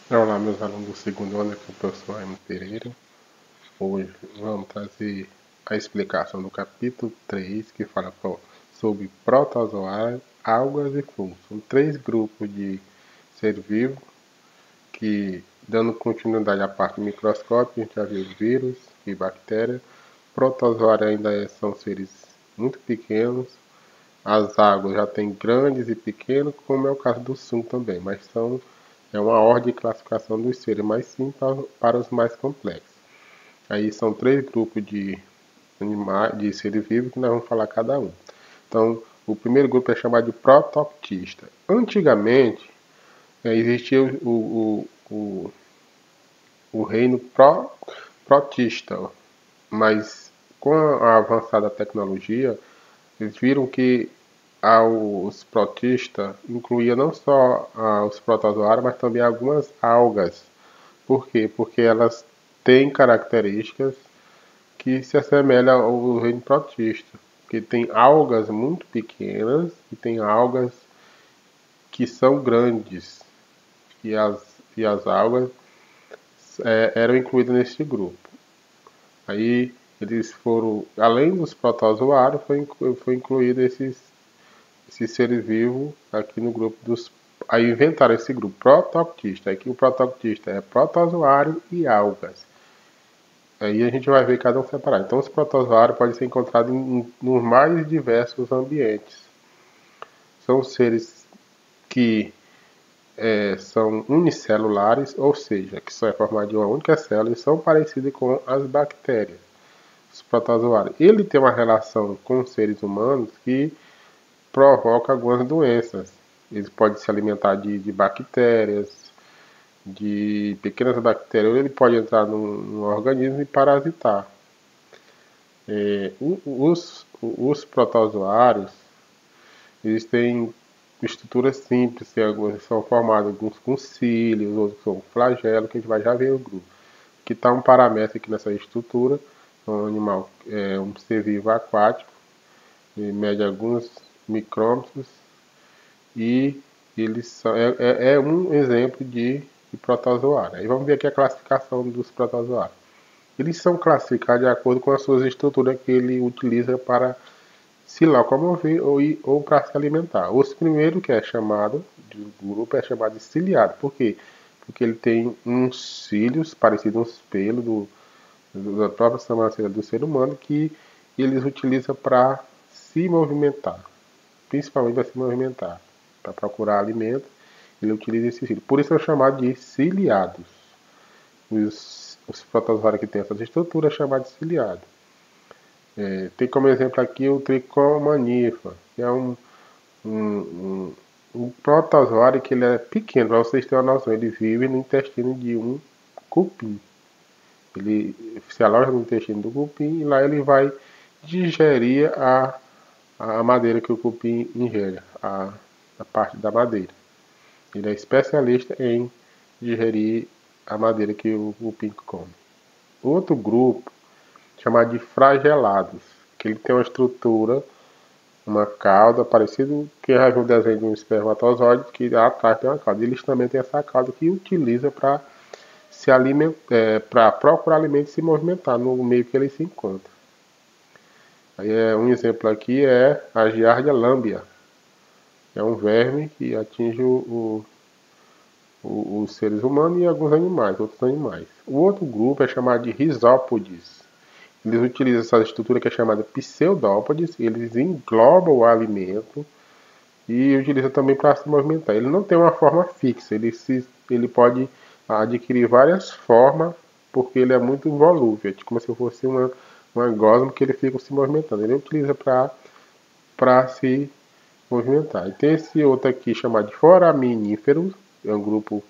Olá, meus alunos do segundo ano, aqui é o professor Raimundo Pereira. Hoje vamos trazer a explicação do capítulo 3, que fala sobre protozoários, algas e fungos. São três grupos de ser vivo que, dando continuidade à parte microscópica, a gente já viu vírus e bactérias. Protozoários são seres muito pequenos. As águas já tem grandes e pequenos, como é o caso do sul também, mas é uma ordem de classificação dos seres mais simples para os mais complexos. Aí são três grupos de animais, de seres vivos que nós vamos falar cada um. Então, o primeiro grupo é chamado de protoctista. Antigamente, existia o reino protista, mas com a avançada tecnologia, eles viram que os protistas incluía não só os protozoários, mas também algumas algas. Por quê? Porque elas têm características que se assemelham ao reino protista. Porque tem algas muito pequenas e tem algas que são grandes. E as algas eram incluídas nesse grupo. Aí eles foram, além dos protozoários, foi incluído esses seres vivos aqui no grupo dos. Aí inventaram esse grupo, protoctista. Aqui o protoctista é protozoário e algas. Aí a gente vai ver cada um separado. Então os protozoários podem ser encontrados nos mais diversos ambientes. São seres que são unicelulares, ou seja, que só é formado de uma única célula e são parecidos com as bactérias. Os protozoários. Ele tem uma relação com os seres humanos que provoca algumas doenças. Eles podem se alimentar de bactérias, de pequenas bactérias, ou ele pode entrar no organismo e parasitar. Os protozoários, eles têm estruturas simples, alguns são formados alguns com cílios, outros com flagelo, que a gente vai já ver o grupo. Aqui está um paramétro aqui nessa estrutura, um animal, um ser vivo aquático, ele mede alguns micrômetros e eles são, é um exemplo de protozoário. Aí vamos ver aqui a classificação dos protozoários. Eles são classificados de acordo com as suas estruturas que ele utiliza para se locomover ou para se alimentar. Os primeiros que é chamado, o grupo é chamado de ciliado. Por quê? Porque ele tem uns cílios parecidos uns pelos da própria sobrancelha do ser humano que eles utilizam para se movimentar, principalmente para se movimentar, para procurar alimento. Ele utiliza esse cílio. Por isso é chamado de ciliados. Os protozoários que têm essas estruturas é chamado de ciliado. Tem como exemplo aqui o tricomanífero, que é um protozoário que ele é pequeno, para vocês terem uma noção. Ele vive no intestino de um cupim. Ele se aloja no intestino do cupim e lá ele vai digerir a madeira que o cupim ingere, a parte da madeira. Ele é especialista em digerir a madeira que o cupim come. Outro grupo, chamado de flagelados, que ele tem uma estrutura, uma cauda, parecido que já viu o desenho de um espermatozoide, que atrás tem uma cauda. Eles também têm essa cauda que utiliza para se alimentar, para procurar alimento e se movimentar no meio que ele se encontra. Aí um exemplo aqui é a Giardia lambia. É um verme que atinge os seres humanos e alguns animais, outros animais. O outro grupo é chamado de risópodes. Eles utilizam essa estrutura que é chamada pseudópodes, eles englobam o alimento e utilizam também para se movimentar. Ele não tem uma forma fixa, ele pode adquirir várias formas porque ele é muito volúvel, é como se fosse uma gosma que ele fica se movimentando. Ele utiliza para se movimentar. E tem esse outro aqui chamado de foraminíferos, é um grupo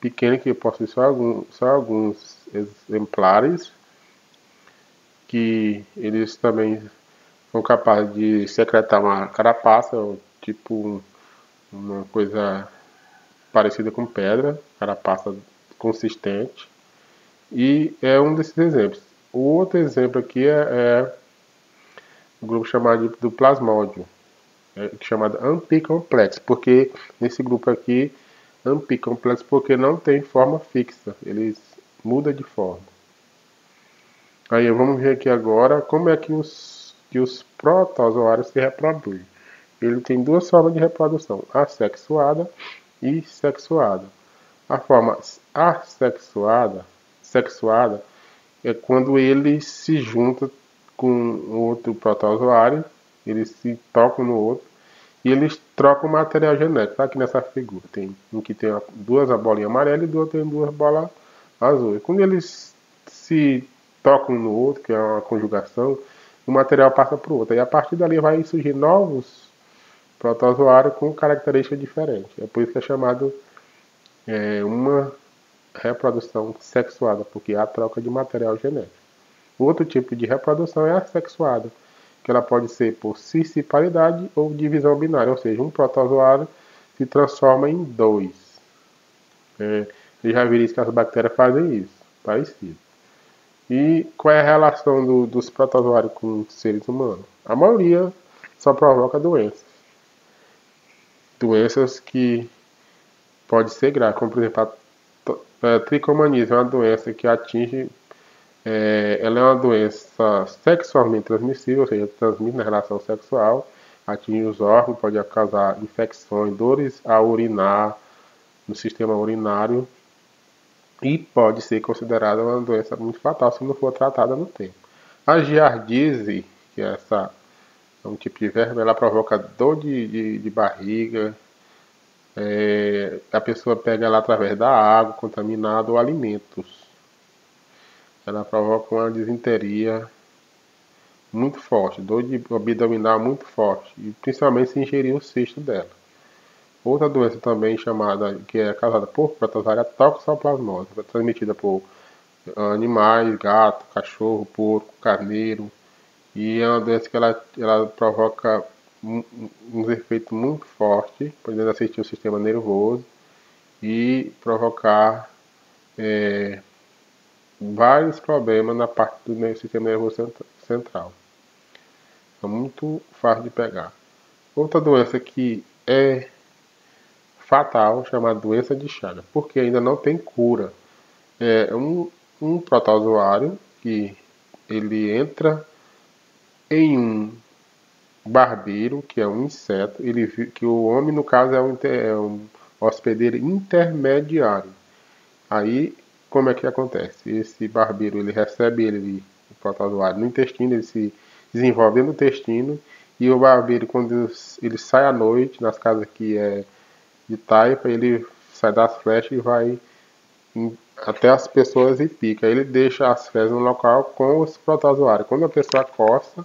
pequeno que possui só alguns exemplares, que eles também são capazes de secretar uma carapaça, tipo uma coisa parecida com pedra, carapaça consistente, e é um desses exemplos. O outro exemplo aqui é um grupo chamado do plasmódio, chamado Amphicomplex, porque nesse grupo aqui ampicomplexos porque não tem forma fixa, eles mudam de forma. Aí vamos ver aqui agora como é que os protozoários se reproduzem. Ele tem duas formas de reprodução, assexuada e sexuada. A forma sexuada é quando ele se junta com outro protozoário, eles se tocam no outro e eles trocam material genético. Tá aqui nessa figura. Tem um que tem duas bolinhas amarelas e do outro tem duas bolas azuis. Quando eles se tocam no outro, que é uma conjugação, o material passa para o outro. E a partir dali vai surgir novos protozoários com características diferentes. É por isso que é chamado uma reprodução sexuada, porque há a troca de material genético. Outro tipo de reprodução é a assexuada, que ela pode ser por cisciparidade ou divisão binária, ou seja, um protozoário se transforma em dois. Eu já vi que as bactérias fazem isso, parecido. E qual é a relação dos protozoários com seres humanos? A maioria só provoca doenças. Doenças que podem ser graves, como por exemplo a tricomaníase, é uma doença que atinge, ela é uma doença sexualmente transmissível, ou seja, transmite na relação sexual, atinge os órgãos, pode causar infecções, dores ao urinar, no sistema urinário, e pode ser considerada uma doença muito fatal se não for tratada no tempo. A giardíase, que é um tipo de verme, ela provoca dor de barriga, a pessoa pega ela através da água contaminada ou alimentos. Ela provoca uma disenteria muito forte, dor de abdominal muito forte, e principalmente se ingerir o cisto dela. Outra doença também chamada, que é causada por protozoário, é a toxoplasmose, é transmitida por animais, gato, cachorro, porco, carneiro, e é uma doença que ela provoca uns efeitos muito fortes, podendo assistir o sistema nervoso e provocar vários problemas na parte do sistema nervoso central. É muito fácil de pegar. Outra doença que é fatal, chamada doença de Chagas, porque ainda não tem cura. É um protozoário que ele entra em um barbeiro, que é um inseto, que o homem, no caso, é um hospedeiro intermediário. Aí, como é que acontece? Esse barbeiro, ele recebe o protozoário no intestino, ele se desenvolve no intestino, e o barbeiro, quando ele sai à noite, nas casas que é de taipa, ele sai das flechas e vai até as pessoas e pica. Ele deixa as fezes no local com os protozoários. Quando a pessoa coça,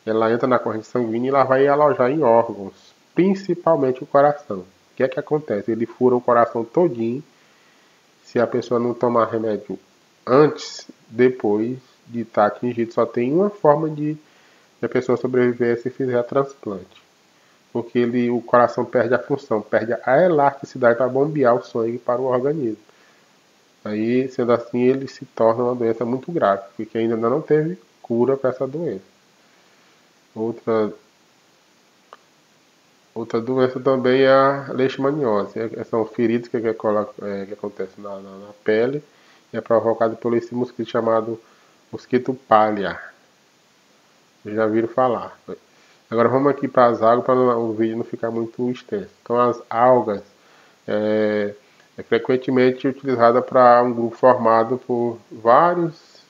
ela entra na corrente sanguínea e ela vai alojar em órgãos, principalmente o coração. O que é que acontece? Ele fura o coração todinho. Se a pessoa não tomar remédio antes, depois de estar atingido, só tem uma forma de a pessoa sobreviver se fizer transplante. Porque o coração perde a função, perde a elasticidade para bombear o sangue para o organismo. Aí, sendo assim, ele se torna uma doença muito grave, porque ainda não teve cura para essa doença. Outra doença também é a leishmaniose. São feridas que acontecem na pele e é provocado por esse mosquito chamado mosquito palha. Vocês já viram falar. Agora vamos aqui para as algas, para o vídeo não ficar muito extenso. Então as algas é frequentemente utilizada para um grupo formado por vários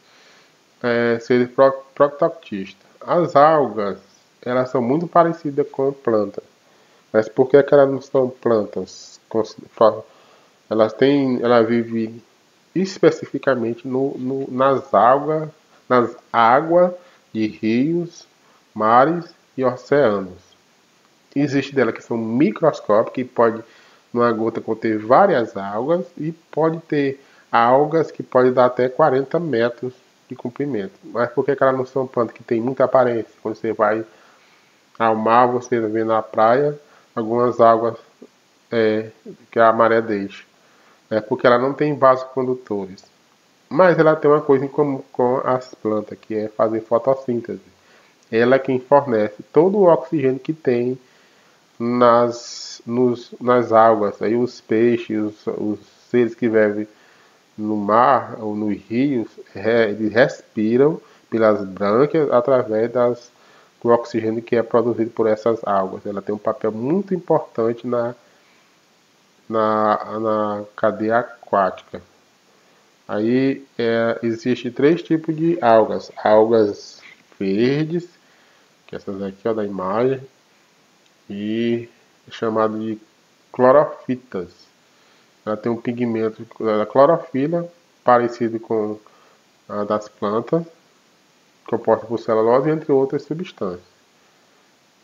seres proctoctistas. As algas, elas são muito parecidas com plantas. Mas por que elas não são plantas? Elas vivem especificamente nas águas de rios, mares e oceanos. Existe delas que são microscópicas, que pode numa gota conter várias algas, e pode ter algas que podem dar até 40 metros de comprimento. Mas por que elas não são plantas que têm muita aparência? Quando você vai ao mar, você vê na praia algumas águas que a maré deixa. Porque ela não tem vasocondutores. Mas ela tem uma coisa em comum com as plantas, que é fazer fotossíntese. Ela é quem fornece todo o oxigênio que tem nas nas algas. Aí os peixes, os seres que vivem no mar ou nos rios, eles respiram pelas brânquias através do oxigênio que é produzido por essas algas. Ela tem um papel muito importante na cadeia aquática. Aí existe três tipos de algas. Algas verdes, que essas aqui ó, da imagem, e é chamado de clorofitas. Ela tem um pigmento da clorofila, parecido com a das plantas, composta por celulose, entre outras substâncias.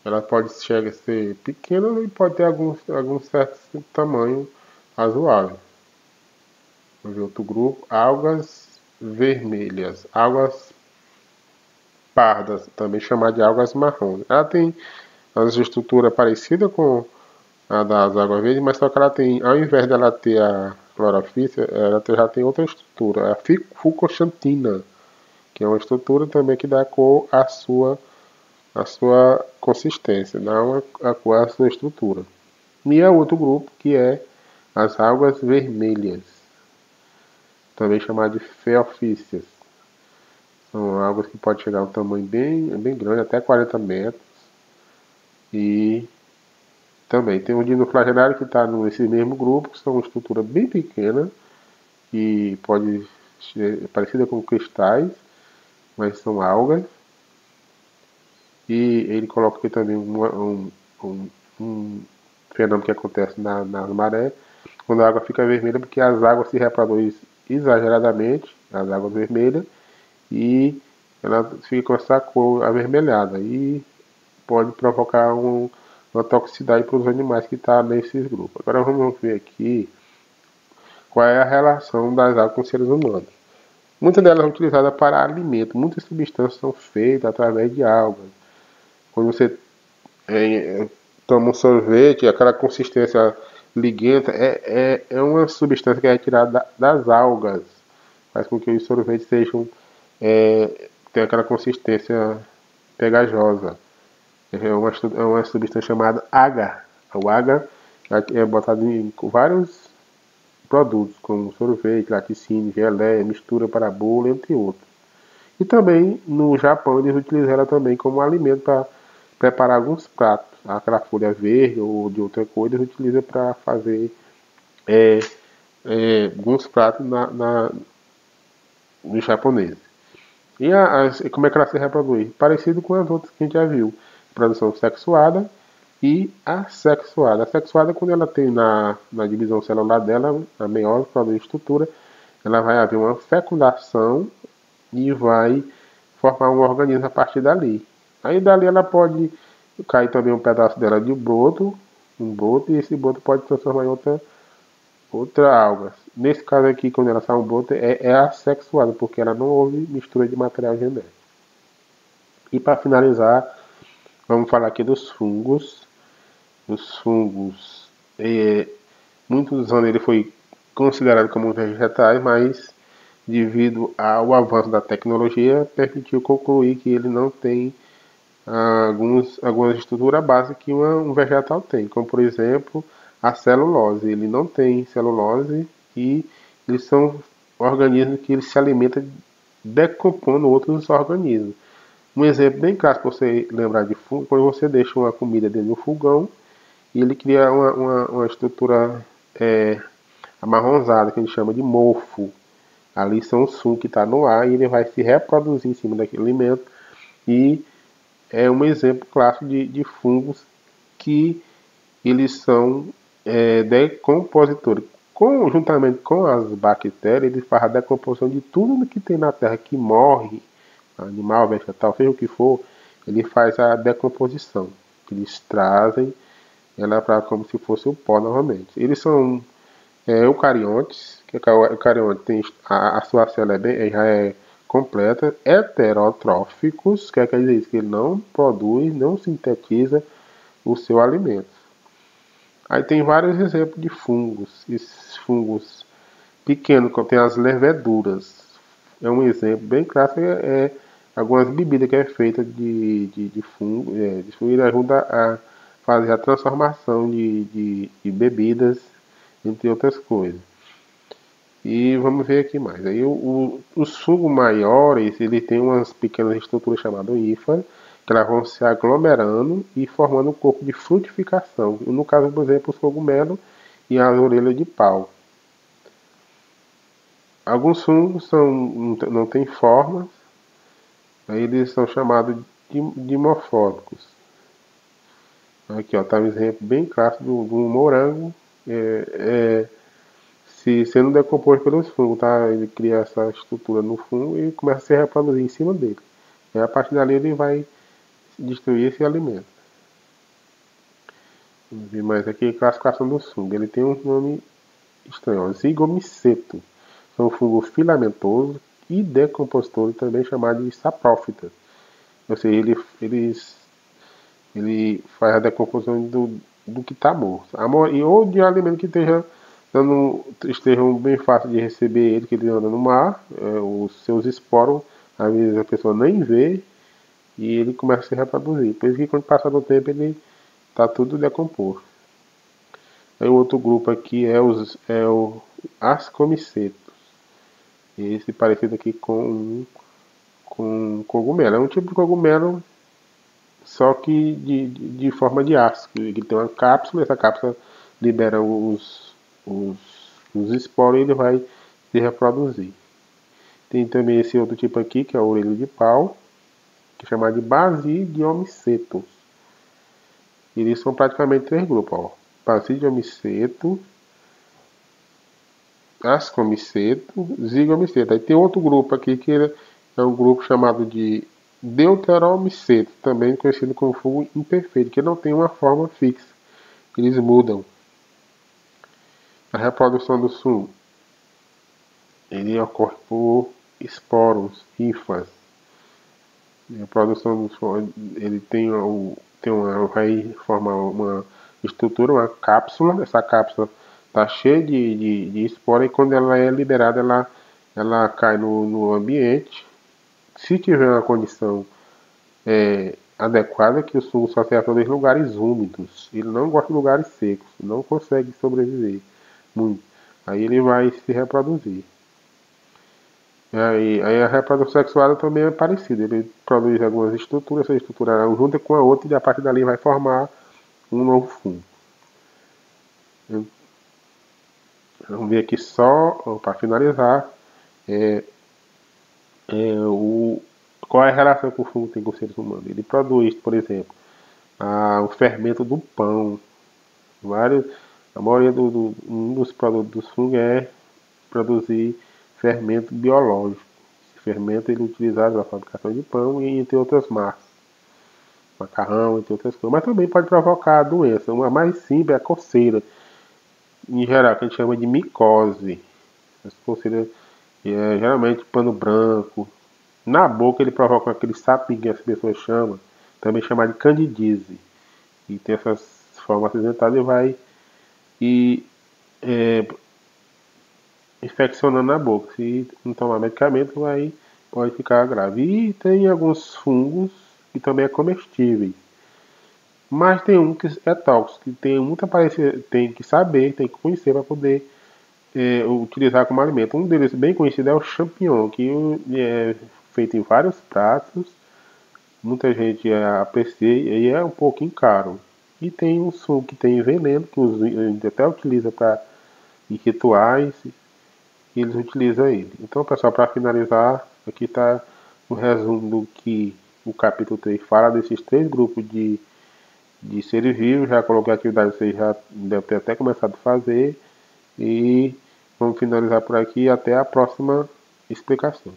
Ela pode chegar a ser pequena e pode ter algum certo tamanho razoável. Vamos ver outro grupo, algas vermelhas, algas pardas, também chamada de algas marrons. Ela tem uma estrutura parecida com a das águas verdes, mas só que ela tem, ao invés dela ter a clorofila, ela já tem outra estrutura, a fucoxantina, que é uma estrutura também que dá cor à sua consistência, dá a cor à sua estrutura. E há outro grupo que é as algas vermelhas, também chamado de feofícias. São algas que podem chegar a um tamanho bem grande, até 40 metros. E também tem o dinoflagelário que está nesse mesmo grupo, que são uma estrutura bem pequena, e pode ser parecida com cristais, mas são algas. E ele coloca aqui também um fenômeno que acontece nas marés, quando a água fica vermelha, porque as águas se reproduzem exageradamente, as águas vermelhas, e ela fica com essa cor avermelhada e pode provocar uma toxicidade para os animais que estão nesses grupos. Agora vamos ver aqui qual é a relação das águas com os seres humanos. Muitas delas são utilizadas para alimento, muitas substâncias são feitas através de algas. Quando você toma um sorvete, aquela consistência liguenta é uma substância que é retirada das algas. Faz com que os sorvetes sejam tenham aquela consistência pegajosa. É uma substância chamada agar. O agar é botado em vários produtos, como sorvete, laticínio, geleia, mistura para bolo, entre outros. E também no Japão eles utilizam ela também como alimento para preparar alguns pratos. Aquela folha verde ou de outra cor eles utilizam para fazer alguns pratos nos japoneses. E como é que ela se reproduz? Parecido com as outras que a gente já viu. Produção sexuada e assexuada. A sexuada, quando ela tem na divisão celular dela, a meiose produz estrutura, ela vai haver uma fecundação e vai formar um organismo a partir dali. Aí dali ela pode cair também um pedaço dela de broto, e esse broto pode transformar em outra alga. Nesse caso aqui, quando ela sai um broto, é assexuada, porque ela não houve mistura de material genético. E para finalizar, vamos falar aqui dos fungos. Os fungos, muitos anos ele foi considerado como vegetais, mas devido ao avanço da tecnologia, permitiu concluir que ele não tem algumas estruturas básicas que um vegetal tem, como por exemplo a celulose. Ele não tem celulose e eles são organismos que eles se alimentam decompondo outros organismos. Um exemplo bem clássico para você lembrar de fungo, quando você deixa uma comida dentro do fogão e ele cria uma estrutura amarronzada, que a gente chama de mofo. Ali são os fungos que estão no ar e ele vai se reproduzir em cima daquele alimento. E é um exemplo clássico de fungos que eles são decompositores. Juntamente com as bactérias, ele faz a decomposição de tudo que tem na terra que morre, animal, vegetal, seja o que for, ele faz a decomposição. Eles trazem ela para como se fosse o pó novamente. Eles são eucariontes, que o eucarionte tem a sua célula já é completa, heterotróficos, que quer dizer isso, que ele não produz, não sintetiza o seu alimento. Aí tem vários exemplos de fungos. Esses fungos pequenos, que tem as leveduras. É um exemplo bem clássico, algumas bebidas que é feita de fungo, ele ajuda a fazer a transformação de bebidas, entre outras coisas. E vamos ver aqui mais. Aí os fungos maiores, ele tem umas pequenas estruturas chamadas hífas, que elas vão se aglomerando e formando um corpo de frutificação. No caso, por exemplo, os cogumelos e as orelhas de pau. Alguns fungos não têm formas, aí eles são chamados de dimorfóticos. Aqui está um exemplo bem clássico do morango se sendo decomposto pelos fungos, tá? Ele cria essa estrutura no fungo e começa a se reproduzir em cima dele. E a partir dali ele vai destruir esse alimento. Vamos ver mais aqui, classificação do fungo. Ele tem um nome estranho, ó, zigomiceto. São fungos filamentosos e decompositores, também chamados de saprófitas. Ou seja, ele faz a decomposição do que está morto. Ou de alimento que estejam bem fácil de receber ele, que ele anda no mar, os seus esporos, às vezes a pessoa nem vê e ele começa a se reproduzir. Por isso que quando passa do tempo ele está tudo decomposto. Aí o outro grupo aqui é o ascomicetos. Esse parecido aqui com cogumelo. É um tipo de cogumelo, só que de forma de asco. Ele tem uma cápsula, essa cápsula libera os esporos e ele vai se reproduzir. Tem também esse outro tipo aqui, que é a orelha de pau, que é chamado de Basidiomicetus. Eles são praticamente três grupos, ó. Basidiomicetus, Ascomicetus, Zigomicetus. Aí tem outro grupo aqui que é um grupo chamado de Deuteromicetus, também conhecido como fungo imperfeito, que não tem uma forma fixa. Eles mudam. A reprodução do fungo, ele ocorre por esporos, hifas. A produção do fungo, ele vai formar uma estrutura, uma cápsula. Essa cápsula está cheia de esporo e quando ela é liberada, ela cai no ambiente. Se tiver uma condição adequada, que o fungo só se reproduz em lugares úmidos. Ele não gosta de lugares secos, não consegue sobreviver muito. Aí ele vai se reproduzir. Aí a reprodução sexual também é parecida. Ele produz algumas estruturas, essa estrutura junta com a outra e a partir dali vai formar um novo fungo. Vamos ver aqui só, para finalizar, qual é a relação que o fungo tem com os seres humanos. Ele produz, por exemplo, o fermento do pão. A maioria um dos produtos dos fungos é produzir fermento biológico. Esse fermento ele é utilizado na fabricação de pão e entre outras massas. Macarrão, entre outras coisas. Mas também pode provocar doença. Uma mais simples é a coceira. Em geral, que a gente chama de micose. Essa coceira geralmente pano branco. Na boca ele provoca aquele sapinho que as pessoas chamam. Também chamado de candidíase. E tem essas formas acinzentadas e vai infeccionando na boca. Se não tomar medicamento, pode ficar grave. E tem alguns fungos que também é comestíveis. Mas tem um que é tóxico, que tem muita parecida, tem que saber, tem que conhecer para poder utilizar como alimento. Um deles bem conhecido é o champignon, que é feito em vários pratos. Muita gente aprecia e é um pouquinho caro. E tem um fungo que tem veneno, que a gente até utiliza em rituais. E eles utilizam ele. Então, pessoal, para finalizar, aqui está o resumo do que o capítulo 3 fala desses três grupos de seres vivos. Já coloquei a atividade, vocês já devem ter até começado a fazer. E vamos finalizar por aqui. Até a próxima explicação.